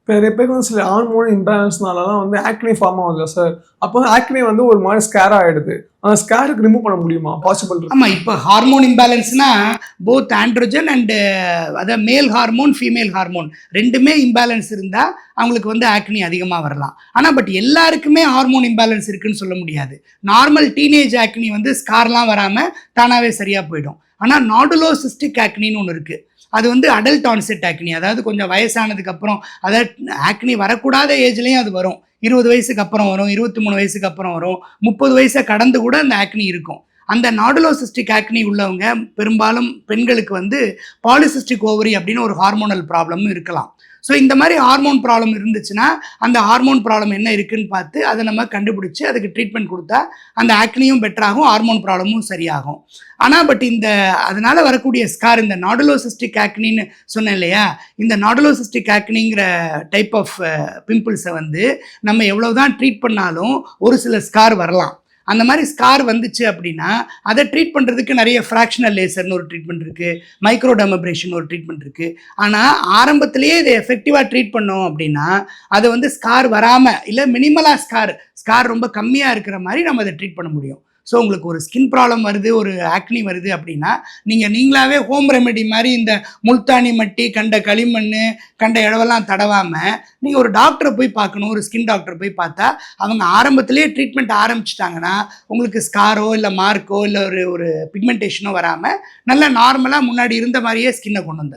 நிறைய பேருக்கு வந்து சில ஹார்மோன் இம்பேலன்ஸ்னால தான் வந்து ஆக்னி ஃபார்ம் ஆகுதுல்ல சார். அப்போ ஆக்னி வந்து ஒரு மாதிரி ஸ்கேர் ஆயிடுது. அந்த ஸ்கேருக்கு ரிமூவ் பண்ண முடியுமா? பாசிபிள் இருக்கு? ஆமா. இப்ப ஹார்மோன் இம்பேலன்ஸ்னா போத் ஆண்ட்ரோஜன் அண்ட் அதாவது மேல் ஹார்மோன், ஃபீமேல் ஹார்மோன் 2மே இம்பேலன்ஸ் இருந்தா அவங்களுக்கு வந்து ஆக்னி அதிகமா வரலாம். ஆனா பட் எல்லாருக்குமே ஹார்மோன் இம்பேலன்ஸ் இருக்குன்னு சொல்ல முடியாது. நார்மல் டீனேஜ் ஆக்னி வந்து ஸ்கார்லாம் வராம தானாவே சரியா போயிடும். ஆனா நாடுலோசிஸ்டிக் ஆக்னின்னு ஒண்ணு இருக்கு. அது வந்து அடல்ட் ஆன்செட் ஆக்னி. அதாவது கொஞ்சம் வயசானதுக்கு அப்புறம், அதாவது ஆக்னி வரக்கூடாத ஏஜ்லயும் அது வரும். 20 வயசுக்கு அப்புறம் வரும், 23 வயசுக்கு அப்புறம் வரும், 30 வயசை கடந்து கூட அந்த ஆக்னி இருக்கும். அந்த நாடுலோசிஸ்டிக் ஆக்னி உள்ளவங்க பெரும்பாலும் பெண்களுக்கு வந்து பாலிசிஸ்டிக் ஓவரி அப்படின்னு ஒரு ஹார்மோனல் ப்ராப்ளமும் இருக்கலாம். ஸோ இந்த மாதிரி ஹார்மோன் ப்ராப்ளம் இருந்துச்சுன்னா, அந்த ஹார்மோன் ப்ராப்ளம் என்ன இருக்குன்னு பார்த்து அதை நம்ம கண்டுபிடிச்சு அதுக்கு ட்ரீட்மெண்ட் கொடுத்தா அந்த ஆக்னியும் பெட்டராகும், ஹார்மோன் ப்ராப்ளமும் சரியாகும். ஆனால் பட் அதனால வரக்கூடிய ஸ்கார், இந்த நாடுலோசிஸ்டிக் ஆக்னின்னு சொன்னேன் இல்லையா, இந்த நாடுலோசிஸ்டிக் ஆக்னிங்கிற டைப் ஆஃப் பிம்பிள்ஸை வந்து நம்ம எவ்வளவுதான் ட்ரீட் பண்ணாலும் ஒரு சில ஸ்கார் வரலாம். அந்த மாதிரி ஸ்கார் வந்துச்சு அப்படின்னா அதை ட்ரீட் பண்ணுறதுக்கு நிறைய ஃப்ராக்ஷனல் லேசர்னு ஒரு ட்ரீட்மெண்ட் இருக்குது, மைக்ரோடெர்மப்ரேஷன் ஒரு ட்ரீட்மெண்ட் இருக்குது. ஆனால் ஆரம்பத்திலேயே இதை எஃபெக்டிவாக ட்ரீட் பண்ணோம் அப்படின்னா அதை வந்து ஸ்கார் வராமல், இல்லை மினிமலாக ஸ்கார் ரொம்ப கம்மியாக இருக்கிற மாதிரி நம்ம அதை ட்ரீட் பண்ண முடியும். ஸோ உங்களுக்கு ஒரு ஸ்கின் ப்ராப்ளம் வருது, ஒரு ஆக்னி வருது அப்படின்னா நீங்களாவே ஹோம் ரெமெடி மாதிரி இந்த முல்தானி மட்டி, கண்ட களிமண், கண்ட இடவெல்லாம் தடவாமல் நீங்கள் ஒரு டாக்டரை போய் பார்க்கணும். ஒரு ஸ்கின் டாக்டரை போய் பார்த்தா அவங்க ஆரம்பத்திலேயே ட்ரீட்மெண்ட் ஆரம்பிச்சிட்டாங்கன்னா உங்களுக்கு ஸ்காரோ இல்லை மார்க்கோ இல்லை ஒரு பிக்மெண்டேஷனோ வராமல் நல்லா நார்மலாக முன்னாடி இருந்த மாதிரியே ஸ்கின்னை கொண்டு வந்துடும்.